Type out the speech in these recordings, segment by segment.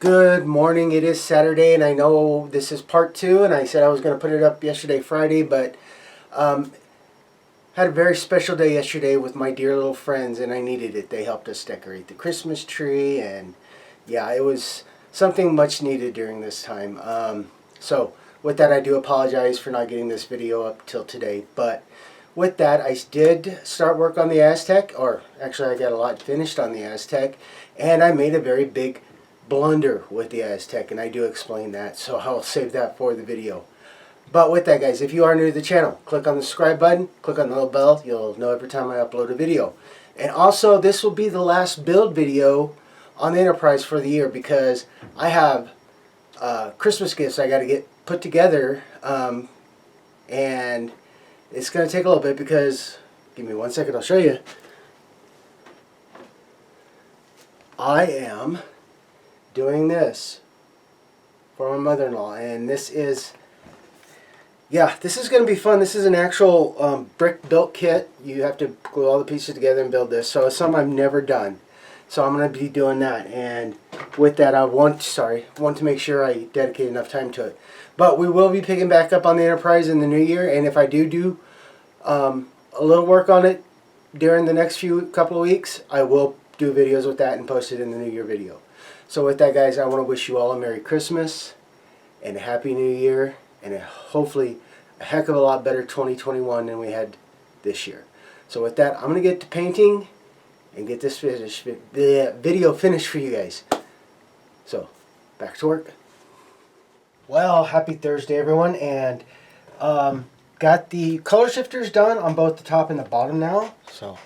Good morning. It is Saturday, and I know this is part two, and I said I was going to put it up yesterday, Friday, but had a very special day yesterday with my dear little friends, and I needed it. They helped us decorate the Christmas tree, and yeah, it was something much needed during this time. So with that, I do apologize for not getting this video up till today, but with that, I did start work on the Aztec, or actually I got a lot finished on the Aztec, and I made a very big blunder with the Aztec, and I do explain that, so I'll save that for the video. But with that, guys, if you are new to the channel, click on the subscribe button, click on the little bell, you'll know every time I upload a video. And also, this will be the last build video on the Enterprise for the year, because I have Christmas gifts I got to get put together, and it's going to take a little bit because, give me 1 second, I'll show you. I am doing this for my mother-in-law, and this is, yeah, this is going to be fun. This is an actual brick built kit. You have to glue all the pieces together and build this, so it's something I've never done, so I'm going to be doing that. And with that, I want to make sure I dedicate enough time to it. But we will be picking back up on the Enterprise in the new year, and if I do a little work on it during the next couple of weeks, I will do videos with that and post it in the new year video. So with that, guys, I want to wish you all a Merry Christmas and a Happy New Year, and hopefully a heck of a lot better 2021 than we had this year. So with that, I'm going to get to painting and get this video finished for you guys. So, back to work. Well, happy Thursday, everyone, and got the color shifters done on both the top and the bottom now. So,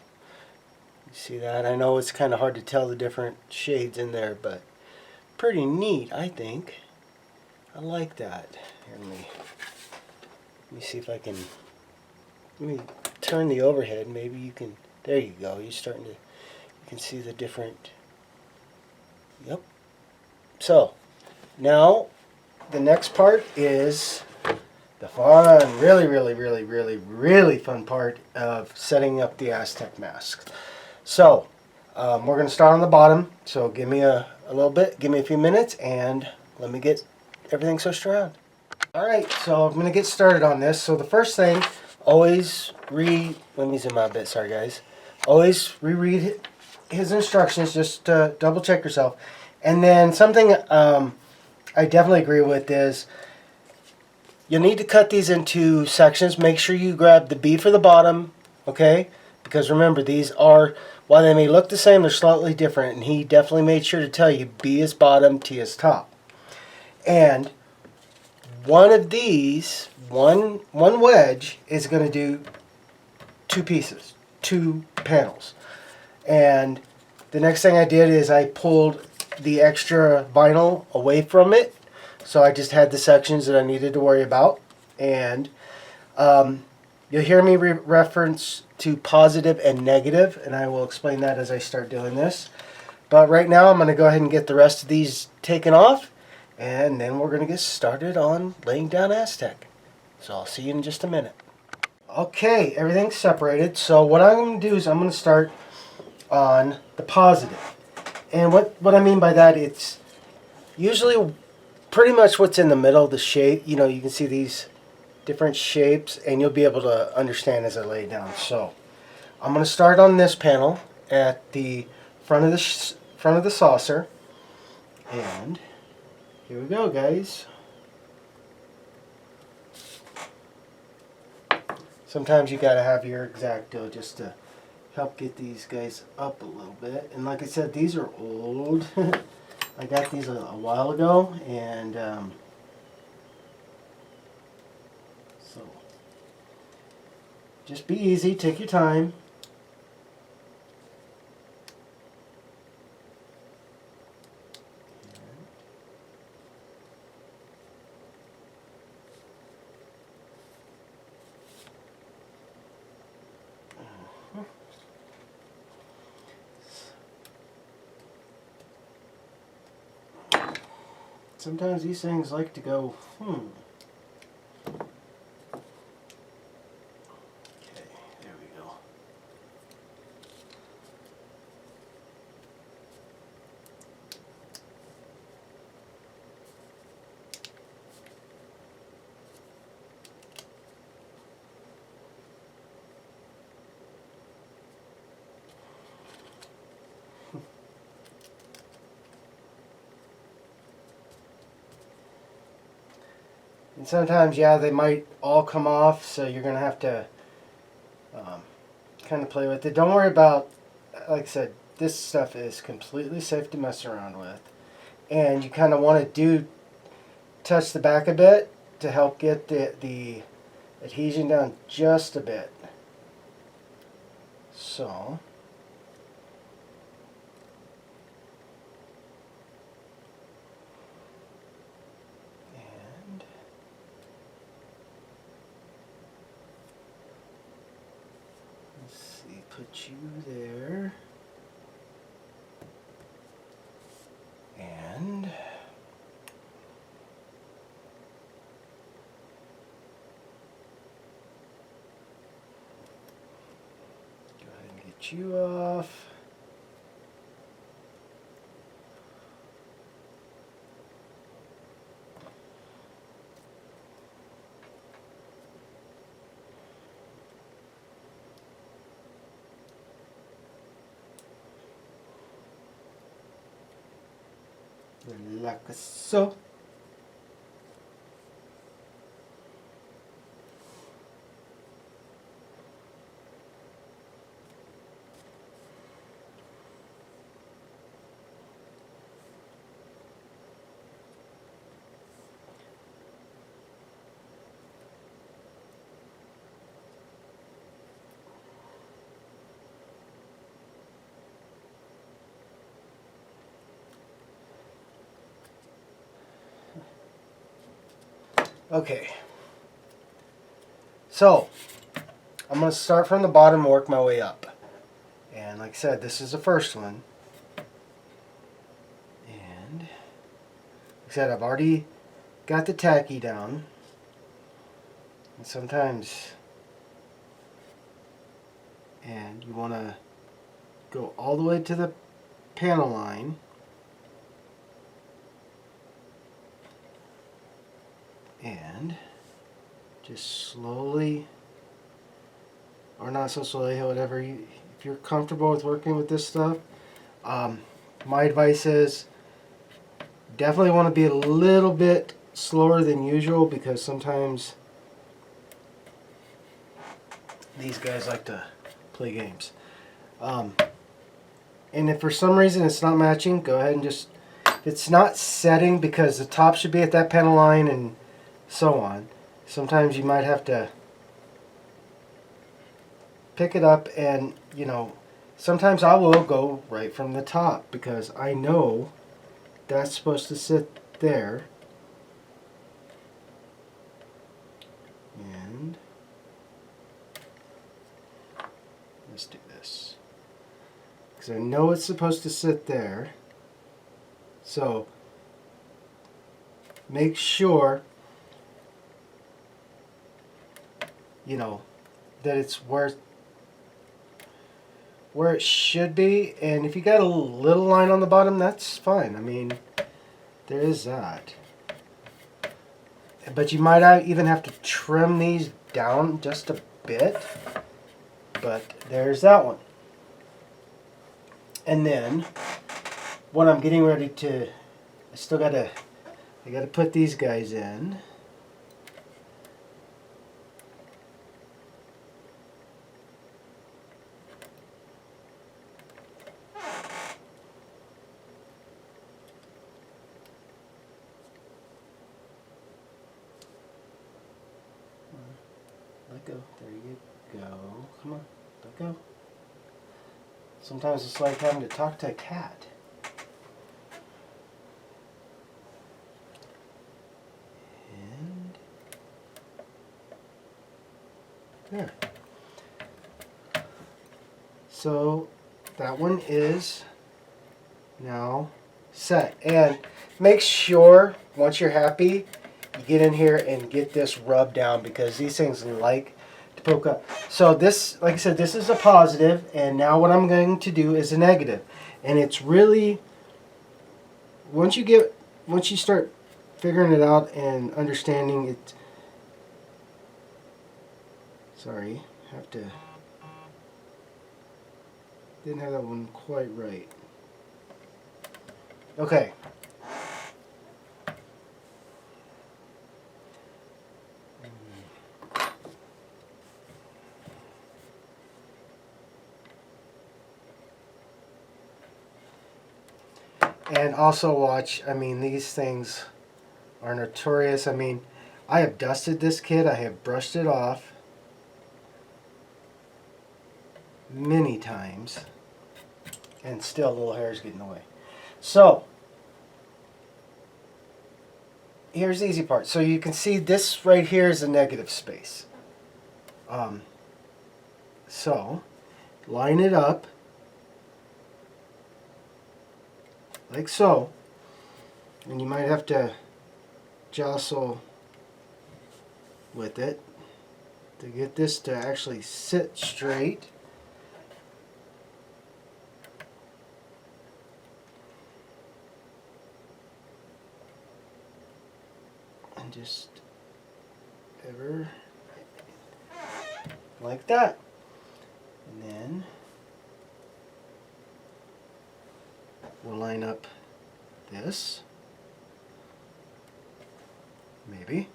you see that? I know it's kind of hard to tell the different shades in there, but pretty neat, I think. I like that. Here, let me see if I can. Let me turn the overhead. Maybe you can. There you go. You're starting to. You can see the different. Yep. So now the next part is the fun, really fun part of setting up the Aztec mask. So we're going to start on the bottom. So give me a little bit. Give me a few minutes, and let me get everything switched around. Alright, so I'm going to get started on this. So the first thing, always let me zoom out a bit, sorry guys. Always reread his instructions, just to double check yourself. And then something I definitely agree with is, you'll need to cut these into sections. Make sure you grab the B for the bottom, okay? Because remember, these are, while they may look the same, they're slightly different. And he definitely made sure to tell you B is bottom, T is top. And one of these, one wedge is going to do two pieces, two panels. And the next thing I did is I pulled the extra vinyl away from it. So I just had the sections that I needed to worry about. And you'll hear me reference to positive and negative, and I will explain that as I start doing this. But right now I'm going to go ahead and get the rest of these taken off, and then we're going to get started on laying down Aztec. So I'll see you in just a minute. Okay, everything's separated. So what I'm going to do is I'm going to start on the positive. And what I mean by that, it's usually pretty much what's in the middle, the shape. You know, you can see these different shapes, and you'll be able to understand as I lay it down. So I'm going to start on this panel at the front of the saucer, and here we go, guys. Sometimes you gotta have your X-Acto just to help get these guys up a little bit. And like I said, these are old. I got these a while ago, and so just be easy, take your time. Sometimes these things like to go, Okay, there we go. And sometimes, yeah, they might all come off, so you're going to have to kind of play with it. Don't worry about, like I said, this stuff is completely safe to mess around with. And you kind of want to touch the back a bit to help get the adhesion down just a bit. So, and let's see, put you there. And go ahead and get you off. Like so. Okay. So, I'm going to start from the bottom and work my way up. And like I said, this is the first one. And like I said, I've already got the tacky down. And sometimes, and you want to go all the way to the panel line. And just slowly, or not so slowly, whatever you, if you're comfortable with working with this stuff, my advice is definitely want to be a little bit slower than usual, because sometimes these guys like to play games. And if for some reason it's not matching, go ahead and just, if it's not setting, because the top should be at that panel line and so on, sometimes you might have to pick it up, and sometimes I will go right from the top because I know that's supposed to sit there. And let's do this because I know it's supposed to sit there. So make sure that it's where it should be. And if you got a little line on the bottom, that's fine. I mean, there is that. But you might even have to trim these down just a bit. But there's that one. And then what I'm getting ready to, I gotta put these guys in. Let go. There you go. Come on. Let go. Sometimes it's like having to talk to a cat. And there. So that one is now set. And make sure once you're happy, you get in here and get this rubbed down, because these things like to poke up. So this, like I said, this is a positive, and now what I'm going to do is a negative. And it's really, once you start figuring it out and understanding it, sorry, didn't have that one quite right. Okay. And also watch, I mean, these things are notorious. I mean, I have dusted this kit, I have brushed it off many times, and still little hairs get in the way. So, here's the easy part. So you can see this right here is a negative space. So, line it up like so, and you might have to jostle with it to get this to actually sit straight. And just ever like that. And then we'll line up this. Maybe.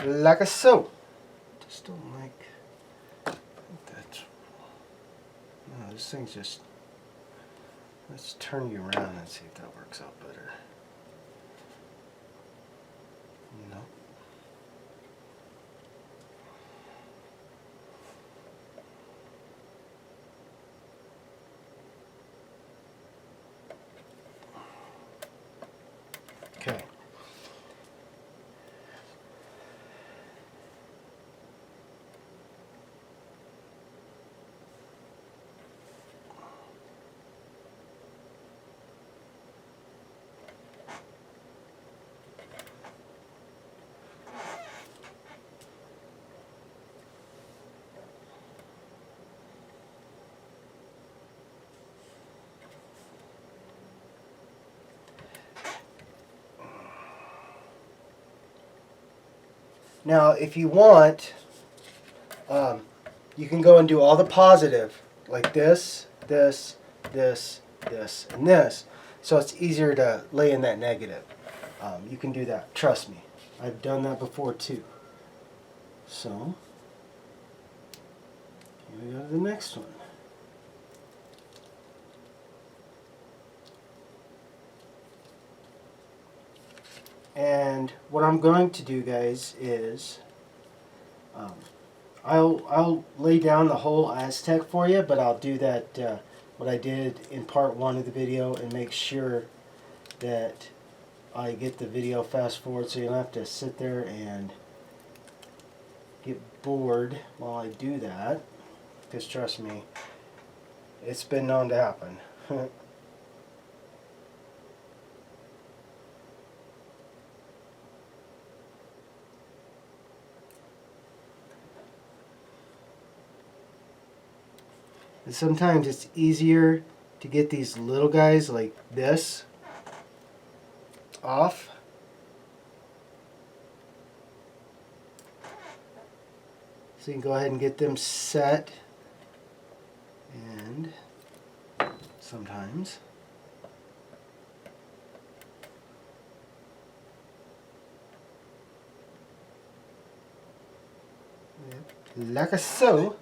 Like so. Just don't like that. No, this thing's just. Let's turn you around and see if that works out better. No. Okay. Now, if you want, you can go and do all the positive, like this, this, this, this, and this. So it's easier to lay in that negative. You can do that. Trust me. I've done that before too. So, here we go to the next one. And what I'm going to do, guys, is I'll lay down the whole Aztec for you, but I'll do that what I did in part 1 of the video and make sure that I get the video fast forward so you don't have to sit there and get bored while I do that, because trust me, it's been known to happen. And sometimes it's easier to get these little guys like this off. So you can go ahead and get them set. And sometimes like so.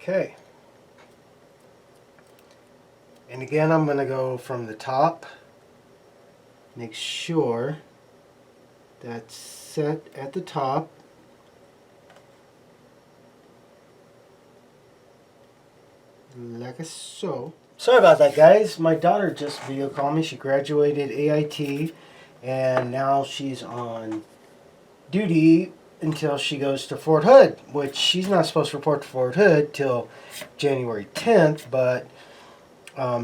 Okay. And again, I'm going to go from the top. Make sure that's set at the top. Like so. Sorry about that, guys. My daughter just video called me. She graduated AIT, and now she's on duty until she goes to Fort Hood, which she's not supposed to report to Fort Hood till January 10th, but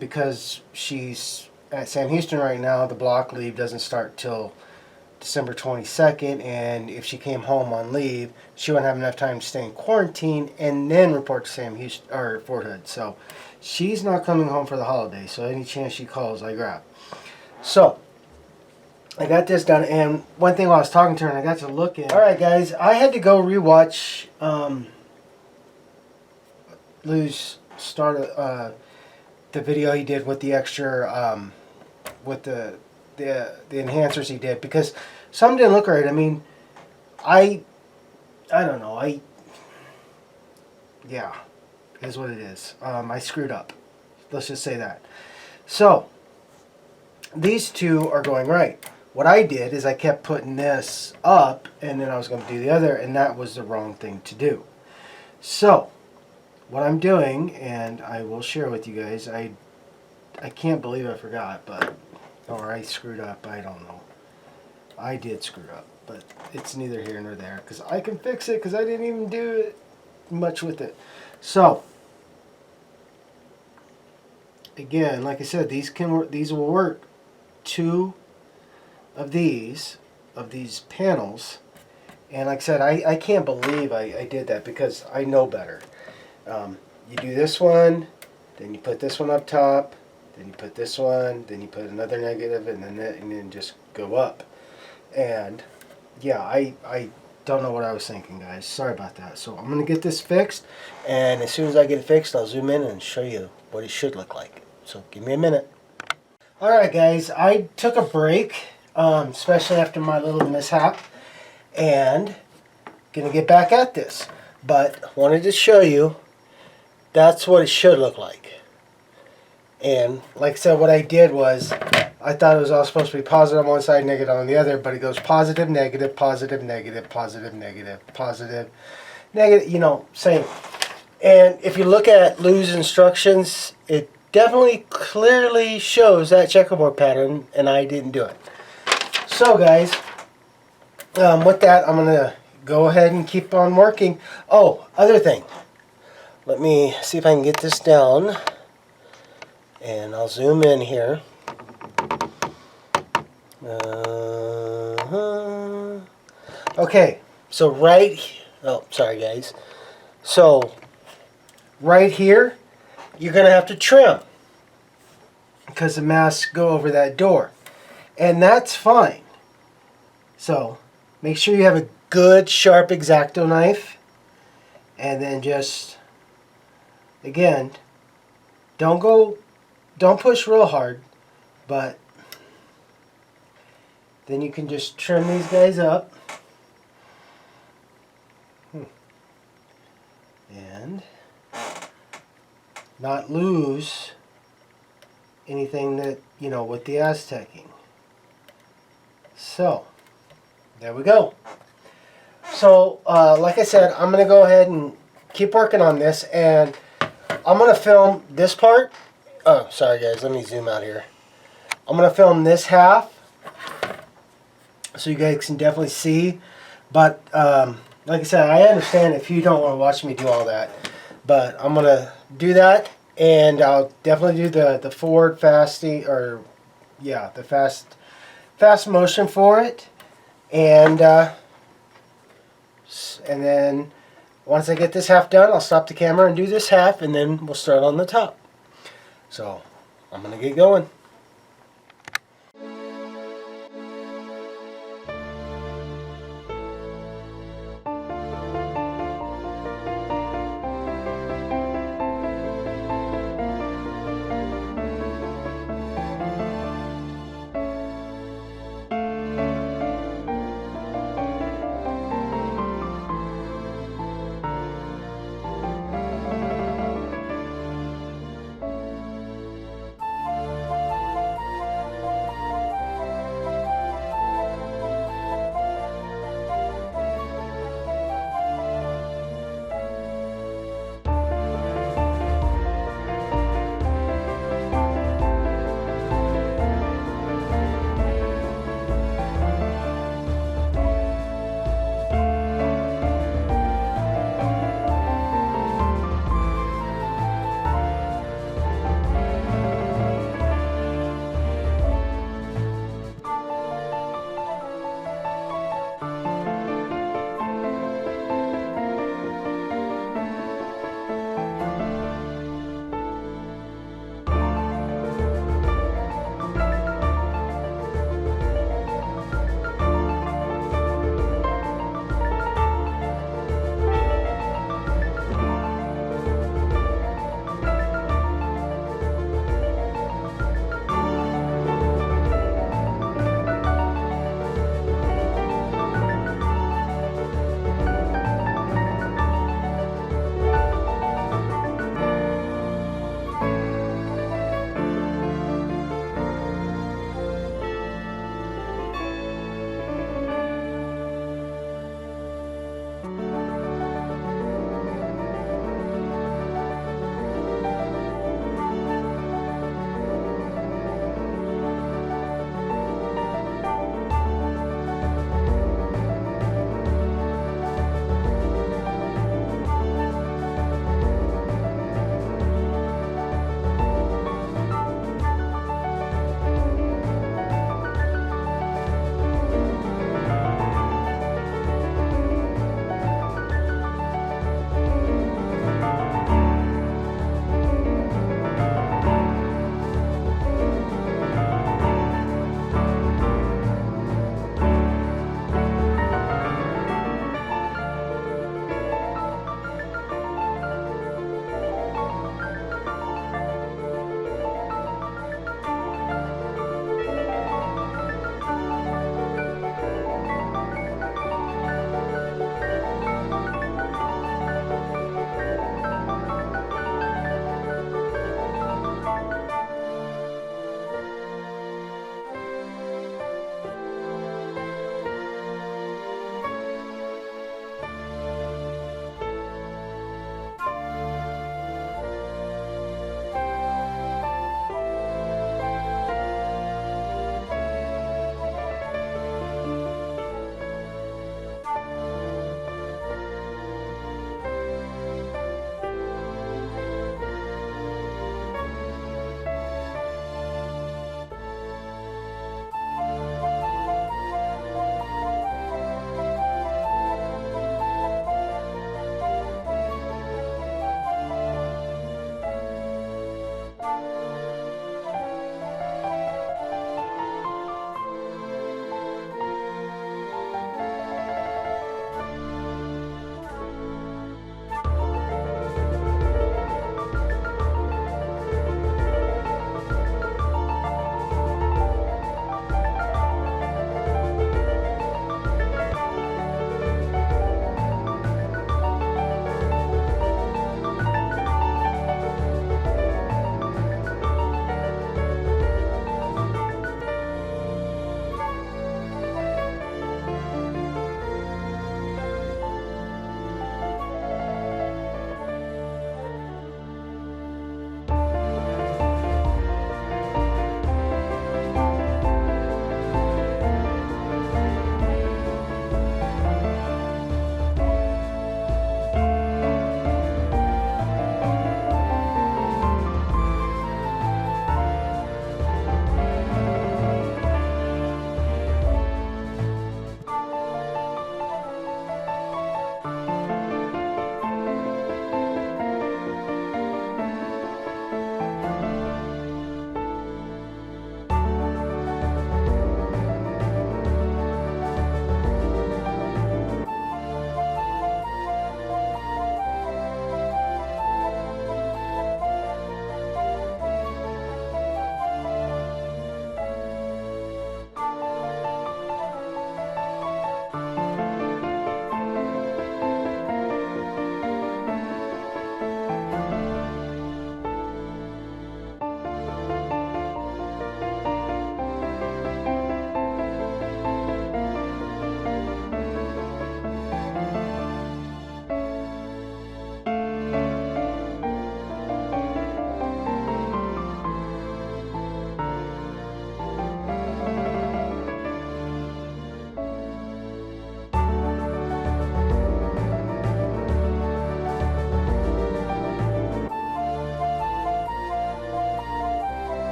because she's at Sam Houston right now, the block leave doesn't start till December 22nd, and if she came home on leave, she wouldn't have enough time to stay in quarantine and then report to Sam Houston or Fort Hood. So she's not coming home for the holiday, so any chance she calls, I grab. So I got this done, and one thing while I was talking to her, and I got to look at. All right, guys, I had to go rewatch Lou's start the video he did with the extra with the enhancers he did, because some didn't look right. I mean, I don't know. Yeah, is what it is. I screwed up. Let's just say that. So these two are going right. What I did is I kept putting this up, and then I was going to do the other, and that was the wrong thing to do. So what I'm doing, and I will share with you guys, I can't believe I forgot, but, or I screwed up, I don't know. I did screw up, but it's neither here nor there, because I can fix it, because I didn't even do it much with it. So again, like I said, these will work. Two of these panels, and like I said, I can't believe I did that, because I know better. You do this one, then you put this one up top, then you put this one, then you put another negative, and then just go up. And yeah, I don't know what I was thinking, guys. Sorry about that. So I'm gonna get this fixed, and as soon as I get it fixed, I'll zoom in and show you what it should look like. So give me a minute. All right, guys, I took a break, especially after my little mishap, and gonna get back at this. But wanted to show you that's what it should look like. And like I said, what I did was, I thought it was all supposed to be positive on one side, negative on the other, but it goes positive, negative, positive, negative, positive, negative, positive, negative, you know, same. And if you look at Lou's instructions, it definitely clearly shows that checkerboard pattern, and I didn't do it. So guys, with that, I'm going to go ahead and keep on working. Oh, other thing. Let me see if I can get this down, and I'll zoom in here. Okay, so sorry guys. So right here, you're going to have to trim, because the masks go over that door, and that's fine. So make sure you have a good sharp X-Acto knife, and then just, again, don't push real hard, but then you can just trim these guys up. And not lose anything that, you know, with the Aztecing. So there we go. So like I said, I'm going to go ahead and keep working on this, and I'm going to film this part. Oh, sorry guys, let me zoom out here. I'm going to film this half so you guys can definitely see. But like I said, I understand if you don't want to watch me do all that, but I'm going to do that, and I'll definitely do the forward fasting, or yeah, the fast motion for it. And then once I get this half done, I'll stop the camera and do this half, and then we'll start on the top. So I'm going to get going.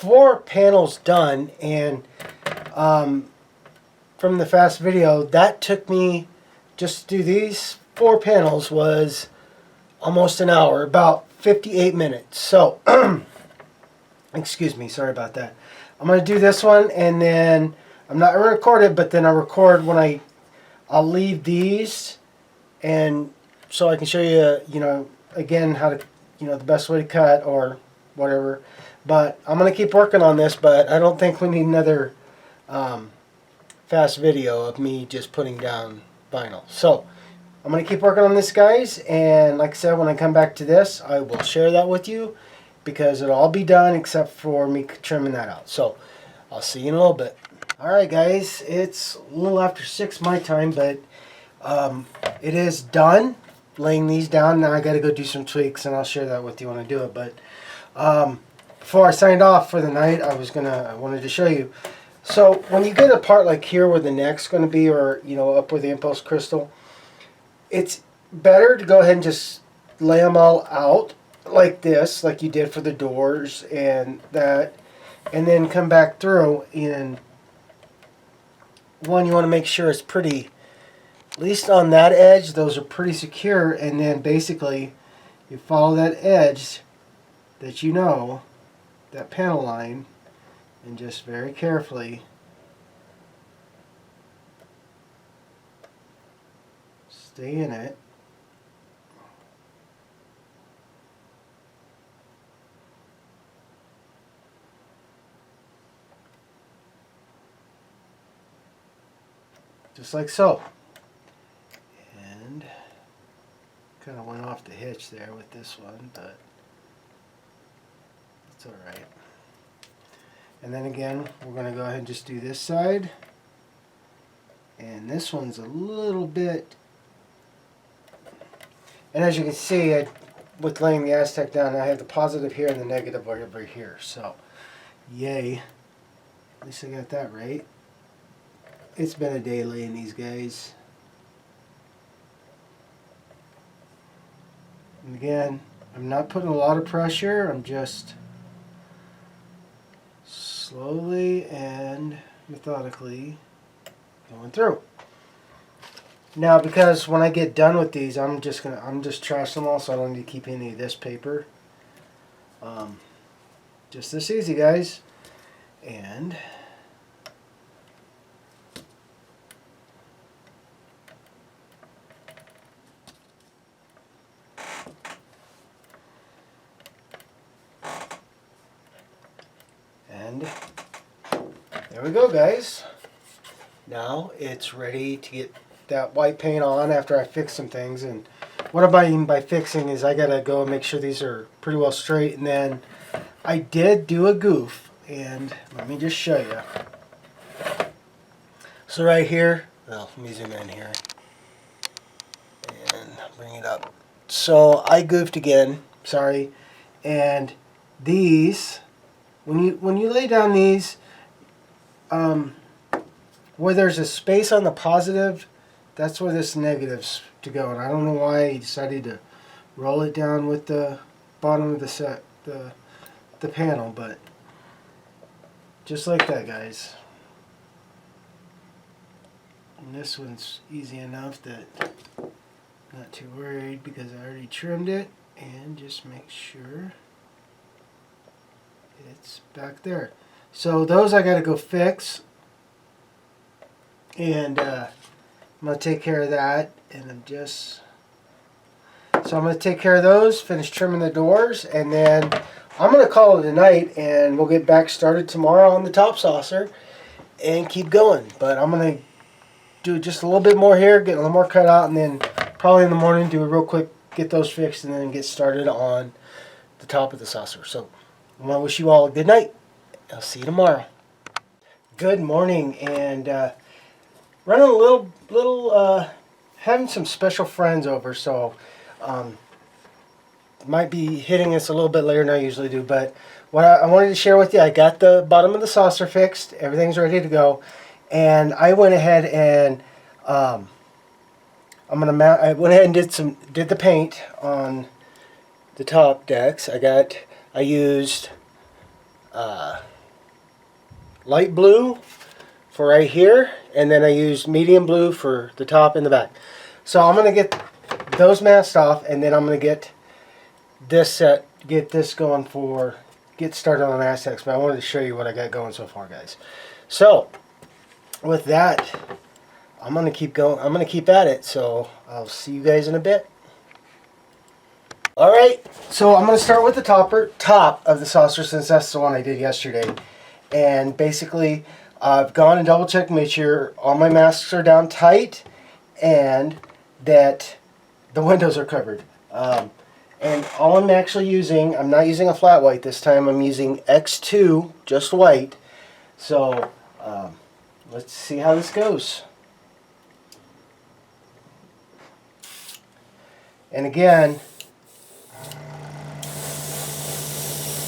4 panels done, and from the fast video, that took me, just to do these 4 panels was almost an hour, about 58 minutes. So, excuse me, sorry about that. I'm going to do this one, and then I'm not going to record it, but then I'll record when I'll leave these, and so I can show you, you know, again, how to, you know, the best way to cut or whatever. But I'm going to keep working on this, but I don't think we need another fast video of me just putting down vinyl. So I'm going to keep working on this, guys, and like I said, when I come back to this, I will share that with you, because it'll all be done except for me trimming that out. So I'll see you in a little bit. Alright guys, it's a little after 6 my time, but it is done laying these down. Now I got to go do some tweaks, and I'll share that with you when I do it. But before I signed off for the night, I wanted to show you. So when you get a part like here where the neck's going to be, or you know, up where the impulse crystal, it's better to go ahead and just lay them all out like this, like you did for the doors and that, and then come back through. And one, you want to make sure it's pretty, at least on that edge, those are pretty secure, and then basically you follow that edge that you know, that panel line, and just very carefully stay in it. Just like so. And kind of went off the hitch there with this one, but it's alright. And then again, we're going to go ahead and just do this side. And this one's a little bit, and as you can see, with laying the Aztec down, I have the positive here and the negative over here. So, yay. At least I got that right. It's been a day laying these guys. And again, I'm not putting a lot of pressure. I'm just slowly and methodically going through. Now, because when I get done with these, I'm just trash them all, so I don't need to keep any of this paper. Just this easy, guys. And there we go, guys. Now it's ready to get that white paint on after I fix some things. And what I mean by fixing is I gotta go and make sure these are pretty well straight. And then I did do a goof, and let me just show you. So right here, well, let me zoom in here and bring it up. So I goofed again, sorry. And these, when you lay down these, where there's a space on the positive, that's where this negative's to go. And I don't know why he decided to roll it down with the bottom of the set, the panel, but just like that, guys. And this one's easy enough that I'm not too worried, because I already trimmed it. And just make sure it's back there. So those I gotta go fix, and I'm gonna take care of that. And so I'm gonna take care of those, finish trimming the doors, and then I'm gonna call it a night, and we'll get back started tomorrow on the top saucer and keep going. But I'm gonna do just a little bit more here, get a little more cut out, and then probably in the morning do a real quick, get those fixed, and then get started on the top of the saucer. So I want to wish you all a good night. I'll see you tomorrow. Good morning, and running a little having some special friends over, so might be hitting us a little bit later than I usually do. But what I wanted to share with you, I got the bottom of the saucer fixed. Everything's ready to go, and I went ahead and I went ahead and did the paint on the top decks. I used light blue for right here, and then I used medium blue for the top and the back. So I'm going to get those masked off, and then I'm going to get this set, get this going for, get started on Aztecs. But I wanted to show you what I got going so far, guys. So with that, I'm going to keep going. I'm going to keep at it. So I'll see you guys in a bit. All right, so I'm going to start with the top of the saucer, since that's the one I did yesterday. And basically, I've gone and double checked, made sure all my masks are down tight and that the windows are covered. And all I'm actually using, I'm not using a flat white this time, I'm using X2, just white. So let's see how this goes. And again,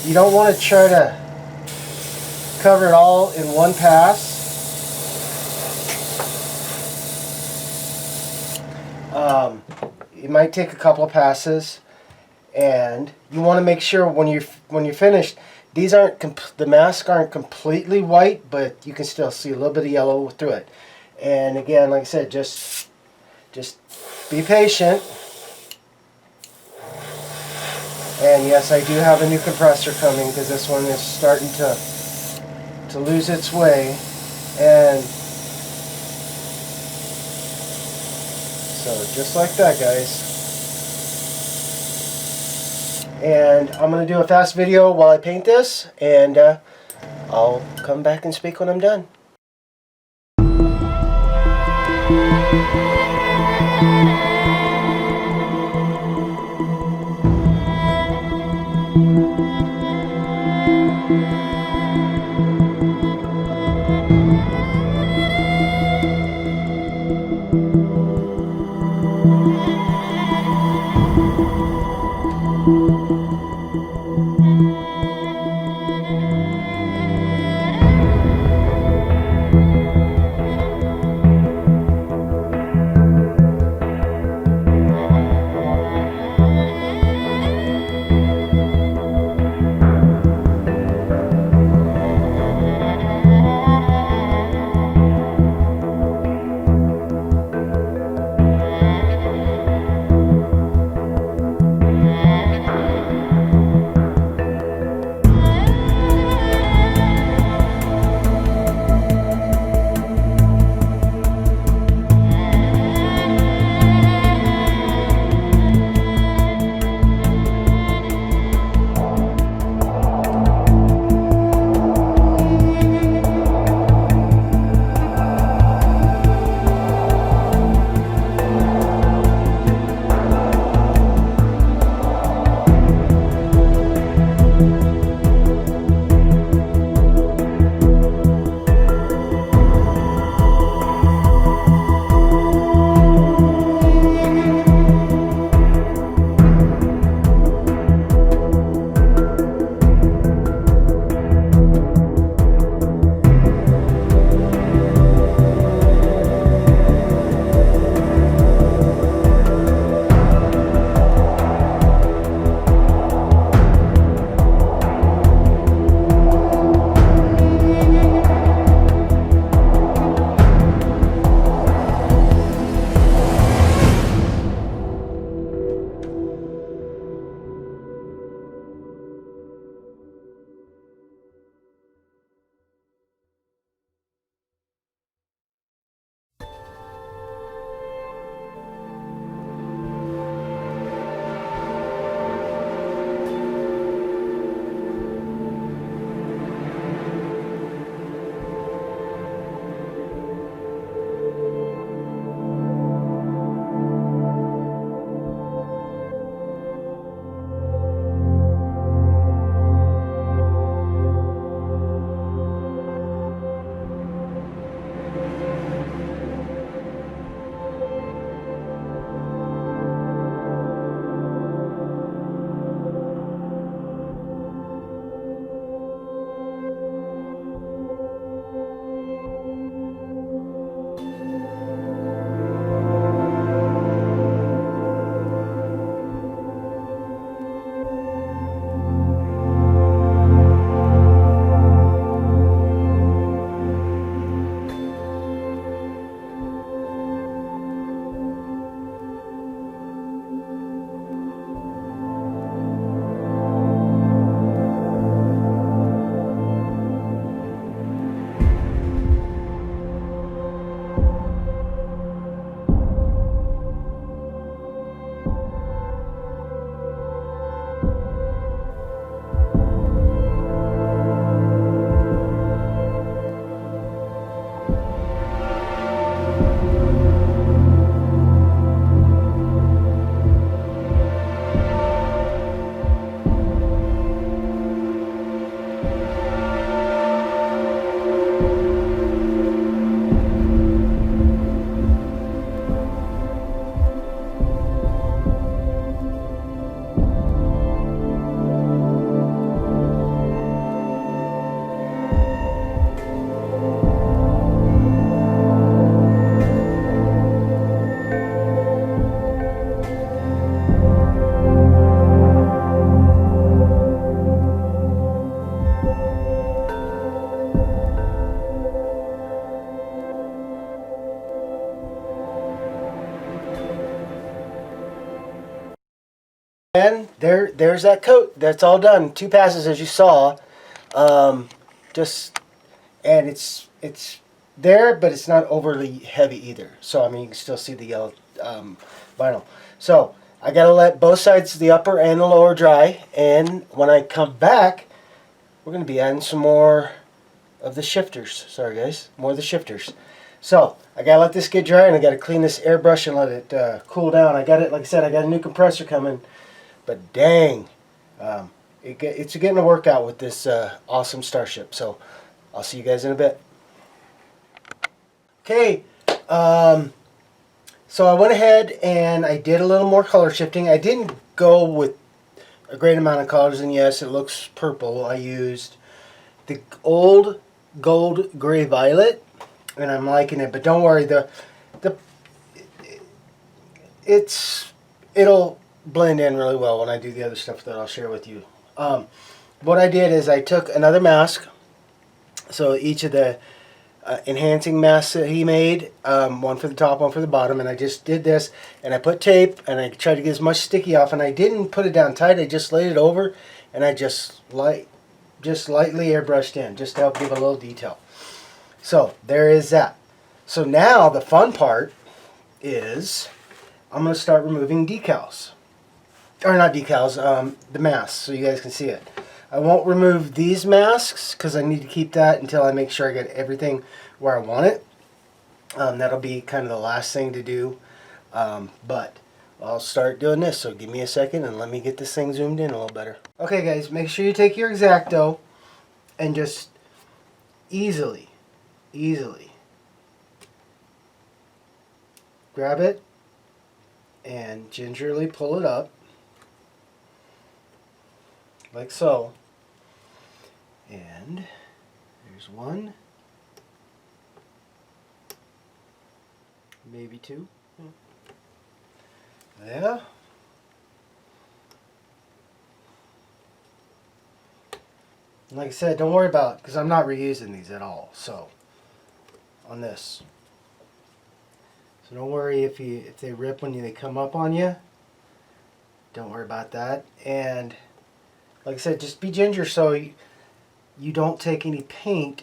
you don't want to try to cover it all in one pass. It might take a couple of passes, and you want to make sure when you're finished, these aren't the masks aren't completely white, but you can still see a little bit of yellow through it. And again, like I said, just be patient. And yes, I do have a new compressor coming because this one is starting to lose its way. And so just like that, guys. And I'm going to do a fast video while I paint this, and I'll come back and speak when I'm done. And there's that coat. That's all done. 2 passes, as you saw. Just and it's there, but it's not overly heavy either. So I mean, you can still see the yellow vinyl. So I gotta let both sides, the upper and the lower, dry. And when I come back, we're gonna be adding some more of the shifters. Sorry guys, more of the shifters. So I gotta let this get dry, and I gotta clean this airbrush and let it cool down. I got it, like I said, I got a new compressor coming, but dang, it's getting a workout with this awesome Starship. So I'll see you guys in a bit. Okay, so I went ahead and I did a little more color shifting. I didn't go with a great amount of colors, and yes, it looks purple. I used the old gold gray violet, and I'm liking it. But don't worry, it'll blend in really well when I do the other stuff that I'll share with you. What I did is I took another mask, so each of the enhancing masks that he made, one for the top, one for the bottom, and I just did this, and I put tape, and I tried to get as much sticky off, and I didn't put it down tight. I just laid it over, and I just lightly airbrushed in, just to help give a little detail. So there is that. So now the fun part is I'm going to start removing decals. Or not decals, the masks, so you guys can see it. I won't remove these masks because I need to keep that until I make sure I get everything where I want it. That'll be kind of the last thing to do. But I'll start doing this, so give me a second and let me get this thing zoomed in a little better. Okay guys, make sure you take your X-Acto and just easily grab it and gingerly pull it up. Like so. And there's one, maybe two. Yeah. And like I said, don't worry about it because I'm not reusing these at all. So on this, so don't worry if they rip when they come up on you. Don't worry about that. And like I said, just be ginger so you don't take any paint.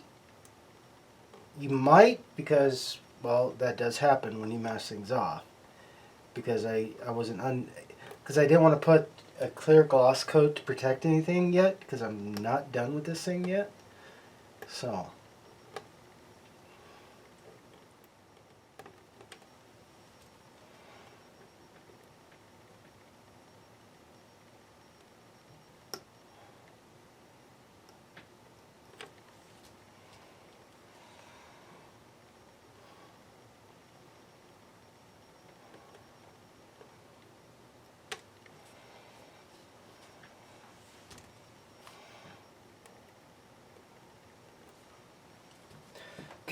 You might, because, well, that does happen when you mask things off. Because I didn't want to put a clear gloss coat to protect anything yet, because I'm not done with this thing yet. So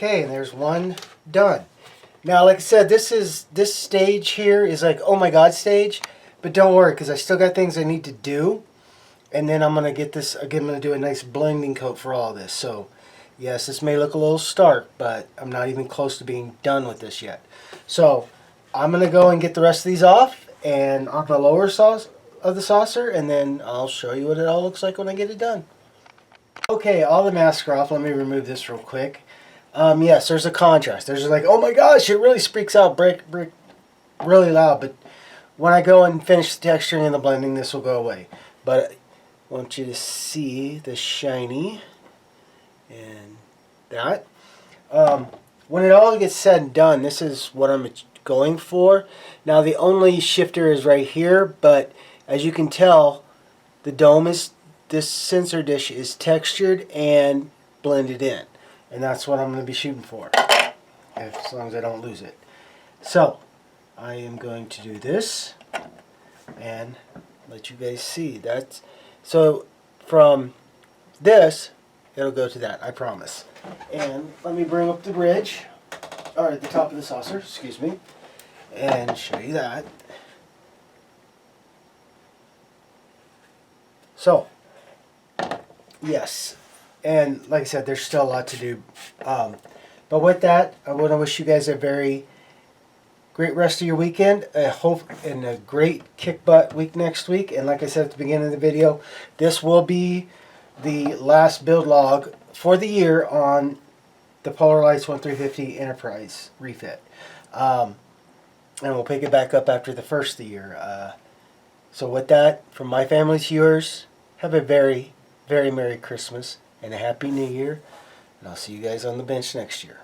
okay, and there's one done. Now, like I said, this stage here is like, oh my god stage, but don't worry, because I still got things I need to do, and then I'm gonna get this again. I'm gonna do a nice blending coat for all this. So, yes, this may look a little stark, but I'm not even close to being done with this yet. So, I'm gonna go and get the rest of these off and on the lower sauce of the saucer, and then I'll show you what it all looks like when I get it done. Okay, all the masks are off. Let me remove this real quick. Yes, there's a contrast. There's like, oh my gosh, it really speaks out brick really loud. But when I go and finish the texturing and the blending, this will go away. But I want you to see the shiny and that. When it all gets said and done, this is what I'm going for. Now the only shifter is right here, but as you can tell, the dome is, this sensor dish is textured and blended in. And that's what I'm going to be shooting for, as long as I don't lose it. So, I am going to do this and let you guys see. That's, so from this, it'll go to that, I promise. And let me bring up the bridge, or the top of the saucer, excuse me, and show you that. So, yes. And like I said, there's still a lot to do. But with that, I want to wish you guys a very great rest of your weekend. I hope and a great kick butt week next week. And like I said at the beginning of the video, this will be the last build log for the year on the Polar Lights 1350 Enterprise refit. And we'll pick it back up after the first of the year. So with that, from my family to yours, have a very, very Merry Christmas and a Happy New Year. And I'll see you guys on the bench next year.